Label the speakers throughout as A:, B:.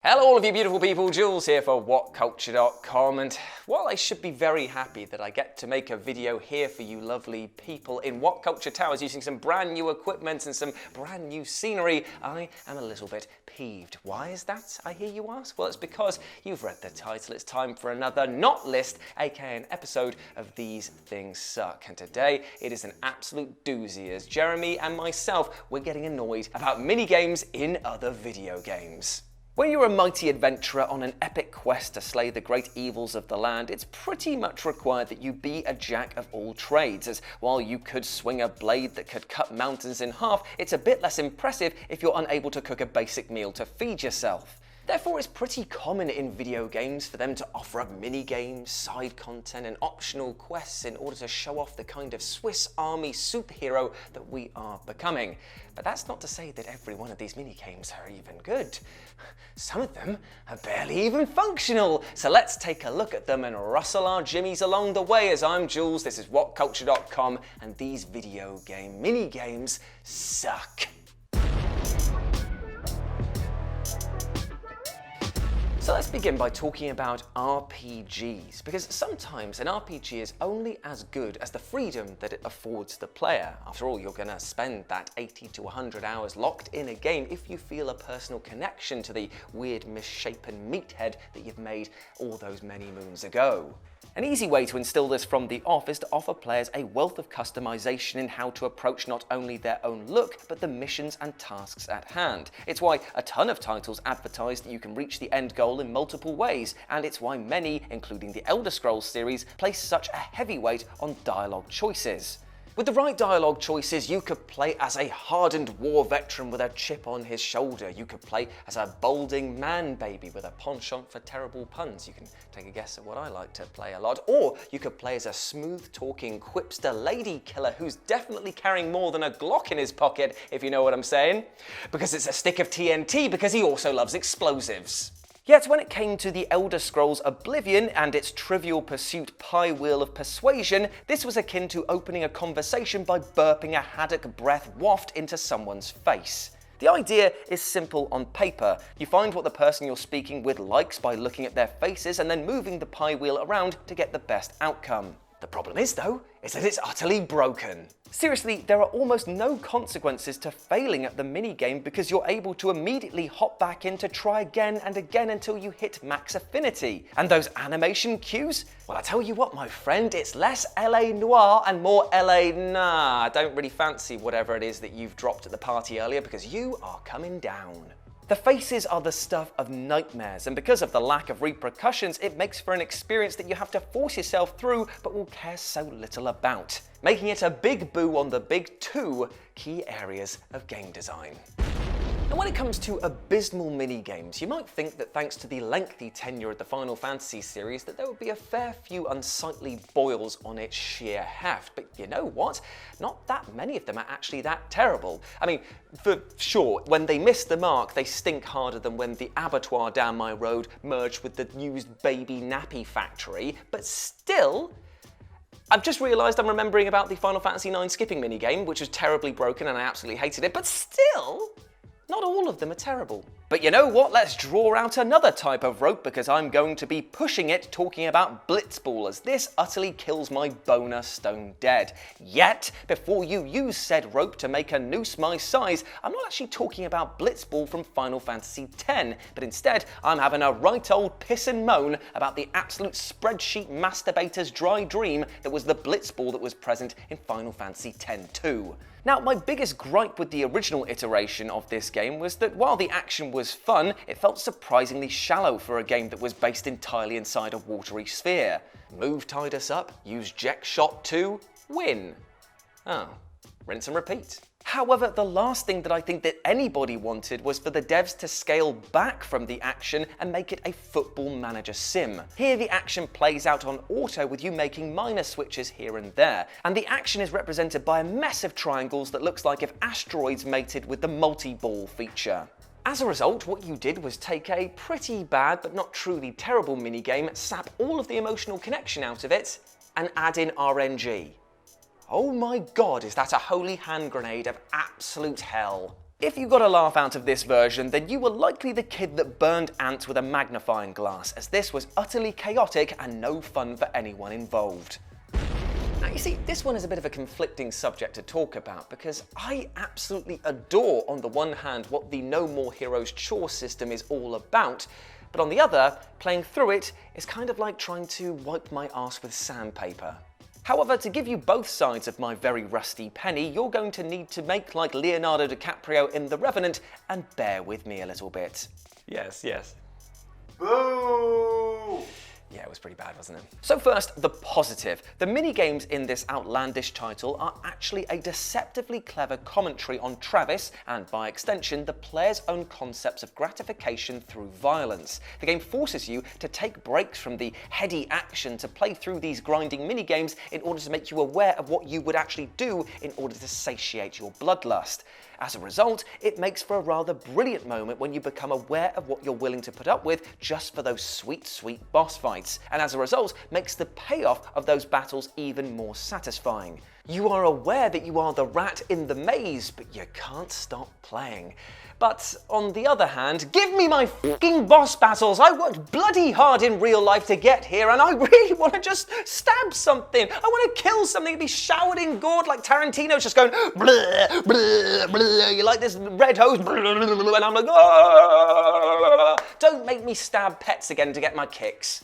A: Hello all of you beautiful people, Jules here for WhatCulture.com, and while I should be very happy that I get to make a video here for you lovely people in WhatCulture Towers using some brand new equipment and some brand new scenery, I am a little bit peeved. Why is that, I hear you ask? Well, it's because you've read the title. It's time for another not list, aka an episode of These Things Suck. And today it is an absolute doozy as Jeremy and myself, we're getting annoyed about mini-games in other video games. When you're a mighty adventurer on an epic quest to slay the great evils of the land, it's pretty much required that you be a jack of all trades, as while you could swing a blade that could cut mountains in half, it's a bit less impressive if you're unable to cook a basic meal to feed yourself. Therefore, it's pretty common in video games for them to offer up mini-games, side content, and optional quests in order to show off the kind of Swiss Army superhero that we are becoming. But that's not to say that every one of these mini-games are even good. Some of them are barely even functional. So let's take a look at them and rustle our jimmies along the way. As I'm Jules, this is WhatCulture.com, and these video game mini-games suck. So let's begin by talking about RPGs, because sometimes an RPG is only as good as the freedom that it affords the player. After all, you're going to spend that 80 to 100 hours locked in a game if you feel a personal connection to the weird misshapen meathead that you've made all those many moons ago. An easy way to instill this from the off is to offer players a wealth of customization in how to approach not only their own look, but the missions and tasks at hand. It's why a ton of titles advertise that you can reach the end goal in multiple ways, and it's why many, including the Elder Scrolls series, place such a heavy weight on dialogue choices. With the right dialogue choices, you could play as a hardened war veteran with a chip on his shoulder. You could play as a balding man baby with a penchant for terrible puns. You can take a guess at what I like to play a lot. Or you could play as a smooth-talking quipster lady killer who's definitely carrying more than a Glock in his pocket, if you know what I'm saying. Because it's a stick of TNT, because he also loves explosives. Yet when it came to the Elder Scrolls Oblivion and its Trivial Pursuit pie wheel of persuasion, this was akin to opening a conversation by burping a haddock breath waft into someone's face. The idea is simple on paper. You find what the person you're speaking with likes by looking at their faces and then moving the pie wheel around to get the best outcome. The problem is, though, is that it's utterly broken. Seriously, there are almost no consequences to failing at the minigame because you're able to immediately hop back in to try again and again until you hit max affinity. And those animation cues? Well, I tell you what, my friend, it's less LA noir and more LA nah. I don't really fancy whatever it is that you've dropped at the party earlier because you are coming down. The faces are the stuff of nightmares, and because of the lack of repercussions, it makes for an experience that you have to force yourself through but will care so little about, making it a big boo on the big two key areas of game design. And when it comes to abysmal mini-games, you might think that thanks to the lengthy tenure of the Final Fantasy series that there would be a fair few unsightly boils on its sheer heft. But you know what? Not that many of them are actually that terrible. I mean, for sure, when they miss the mark, they stink harder than when the abattoir down my road merged with the used baby nappy factory, but still, I've just realised I'm remembering about the Final Fantasy IX skipping minigame, which was terribly broken and I absolutely hated it, but still, not all of them are terrible. But you know what? Let's draw out another type of rope because I'm going to be pushing it talking about Blitzball, as this utterly kills my boner stone dead. Yet, before you use said rope to make a noose my size, I'm not actually talking about Blitzball from Final Fantasy X, but instead I'm having a right old piss and moan about the absolute spreadsheet masturbator's dry dream that was the Blitzball that was present in Final Fantasy X-2. Now, my biggest gripe with the original iteration of this game was that while the action was fun, it felt surprisingly shallow for a game that was based entirely inside a watery sphere. Move tied us up, use Jack Shot 2, win. Oh, rinse and repeat. However, the last thing that I think that anybody wanted was for the devs to scale back from the action and make it a football manager sim. Here the action plays out on auto with you making minor switches here and there, and the action is represented by a mess of triangles that looks like if asteroids mated with the multi-ball feature. As a result, what you did was take a pretty bad but not truly terrible minigame, sap all of the emotional connection out of it, and add in RNG. Oh my god, is that a holy hand grenade of absolute hell. If you got a laugh out of this version, then you were likely the kid that burned ants with a magnifying glass, as this was utterly chaotic and no fun for anyone involved. Now, you see, this one is a bit of a conflicting subject to talk about because I absolutely adore, on the one hand, what the No More Heroes chore system is all about, but on the other, playing through it is kind of like trying to wipe my arse with sandpaper. However, to give you both sides of my very rusty penny, you're going to need to make like Leonardo DiCaprio in The Revenant and bear with me a little bit. Yes. Boo! Yeah, it was pretty bad, wasn't it? So first, the positive. The minigames in this outlandish title are actually a deceptively clever commentary on Travis, and by extension, the player's own concepts of gratification through violence. The game forces you to take breaks from the heady action to play through these grinding minigames in order to make you aware of what you would actually do in order to satiate your bloodlust. As a result, it makes for a rather brilliant moment when you become aware of what you're willing to put up with just for those sweet, sweet boss fights, and as a result, makes the payoff of those battles even more satisfying. You are aware that you are the rat in the maze, but you can't stop playing. But on the other hand, give me my fucking boss battles! I worked bloody hard in real life to get here, and I really want to just stab something. I want to kill something and be showered in gore like Tarantino's just going blah, blah, blah. You like this red hose, blah, blah, blah, and I'm like, oh! Don't make me stab pets again to get my kicks.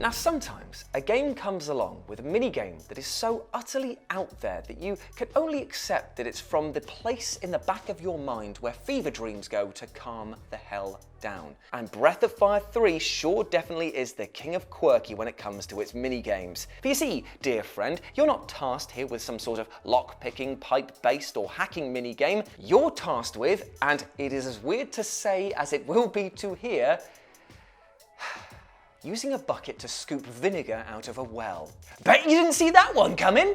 A: Now sometimes a game comes along with a minigame that is so utterly out there that you can only accept that it's from the place in the back of your mind where fever dreams go to calm the hell down. And Breath of Fire 3 sure definitely is the king of quirky when it comes to its minigames. For you see, dear friend, you're not tasked here with some sort of lock-picking, pipe-based or hacking minigame. You're tasked with, and it is as weird to say as it will be to hear, using a bucket to scoop vinegar out of a well. Bet you didn't see that one coming!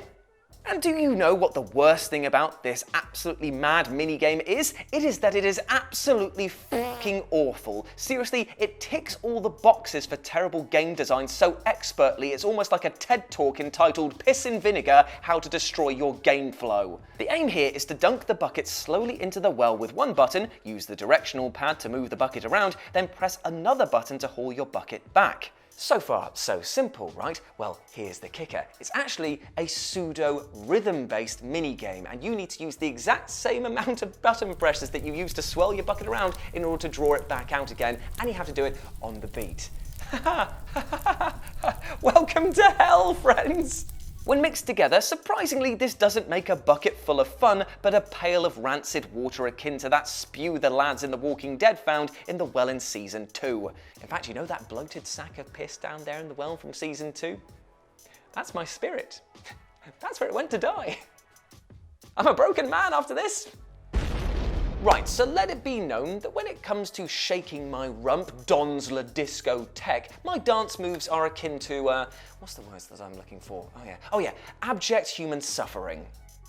A: And do you know what the worst thing about this absolutely mad minigame is? It is that it is absolutely fucking awful. Seriously, it ticks all the boxes for terrible game design so expertly it's almost like a TED talk entitled Piss in Vinegar, How to Destroy Your Game Flow. The aim here is to dunk the bucket slowly into the well with one button, use the directional pad to move the bucket around, then press another button to haul your bucket back. So far, so simple, right? Well, here's the kicker. It's actually a pseudo-rhythm-based minigame, and you need to use the exact same amount of button presses that you use to swirl your bucket around in order to draw it back out again, and you have to do it on the beat. Welcome to hell, friends! When mixed together, surprisingly, this doesn't make a bucket full of fun, but a pail of rancid water akin to that spew the lads in The Walking Dead found in the well in Season 2. In fact, you know that bloated sack of piss down there in the well from Season 2? That's my spirit. That's where it went to die. I'm a broken man after this. Right, so let it be known that when it comes to shaking my rump, Don's La Disco Tech, my dance moves are akin to, what's the words that I'm looking for? Oh yeah, abject human suffering.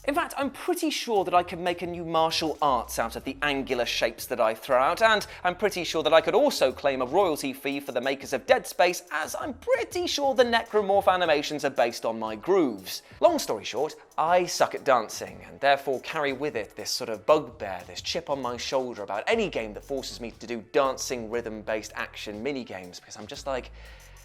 A: In fact, I'm pretty sure that I could make a new martial arts out of the angular shapes that I throw out, and I'm pretty sure that I could also claim a royalty fee for the makers of Dead Space, as I'm pretty sure the necromorph animations are based on my grooves. Long story short, I suck at dancing, and therefore carry with it this sort of bugbear, this chip on my shoulder about any game that forces me to do dancing, rhythm-based action minigames, because I'm just like,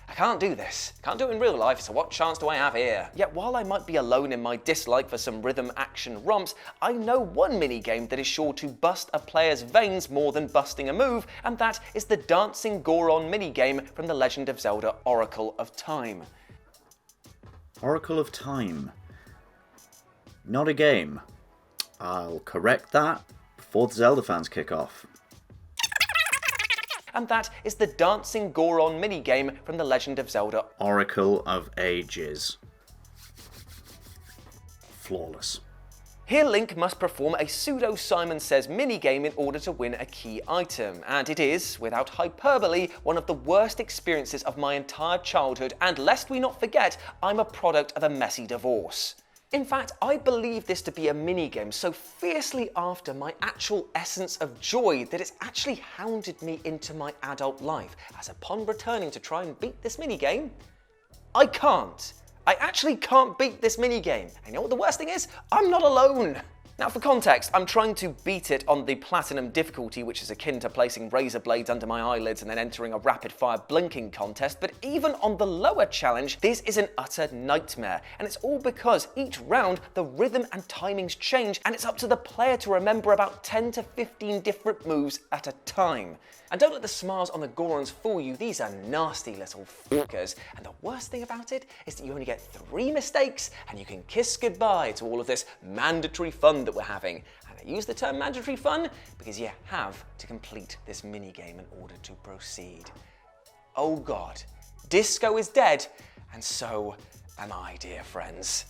A: I can't do this. Can't do it in real life, so what chance do I have here? Yet while I might be alone in my dislike for some rhythm action romps, I know one minigame that is sure to bust a player's veins more than busting a move, and that is the dancing Goron minigame from The Legend of Zelda Oracle of Time.
B: Oracle of Time. Not a game. I'll correct that before the Zelda fans kick off.
A: And that is the dancing Goron minigame from The Legend of Zelda
B: Oracle of Ages. Flawless.
A: Here Link must perform a pseudo Simon Says minigame in order to win a key item, and it is, without hyperbole, one of the worst experiences of my entire childhood, and lest we not forget, I'm a product of a messy divorce. In fact, I believe this to be a minigame so fiercely after my actual essence of joy that it's actually hounded me into my adult life, as upon returning to try and beat this minigame, I can't. I actually can't beat this minigame. And you know what the worst thing is? I'm not alone. Now for context, I'm trying to beat it on the platinum difficulty, which is akin to placing razor blades under my eyelids and then entering a rapid fire blinking contest, but even on the lower challenge, this is an utter nightmare. And it's all because each round, the rhythm and timings change, and it's up to the player to remember about 10 to 15 different moves at a time. And don't let the smiles on the Gorons fool you, these are nasty little fuckers. And the worst thing about it is that you only get 3 mistakes and you can kiss goodbye to all of this mandatory fun that we're having. And I use the term mandatory fun because you have to complete this minigame in order to proceed. Oh God, disco is dead, and so am I, dear friends.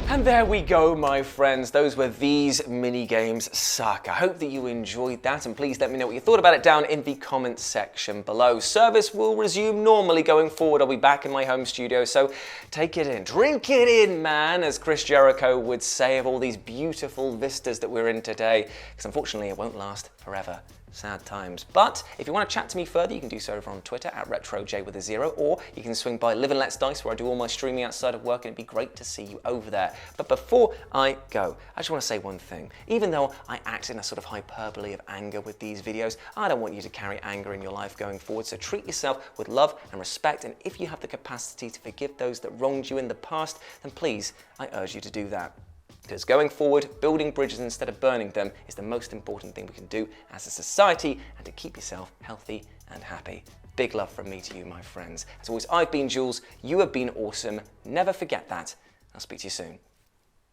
A: And there we go, my friends. Those were These Mini Games Suck. I hope that you enjoyed that, and please let me know what you thought about it down in the comments section below. Service will resume normally going forward. I'll be back in my home studio, so take it in. Drink it in, man, as Chris Jericho would say of all these beautiful vistas that we're in today, because unfortunately it won't last forever. Sad times. But if you want to chat to me further, you can do so over on Twitter at RetroJ0, or you can swing by Live and Let's Dice, where I do all my streaming outside of work, and it'd be great to see you over there. But before I go, I just want to say one thing. Even though I act in a sort of hyperbole of anger with these videos, I don't want you to carry anger in your life going forward, so treat yourself with love and respect, and if you have the capacity to forgive those that wronged you in the past, then please, I urge you to do that. Because going forward, building bridges instead of burning them is the most important thing we can do as a society, and to keep yourself healthy and happy. Big love from me to you, my friends. As always, I've been Jules, you have been awesome. Never forget that. I'll speak to you soon.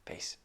A: Peace.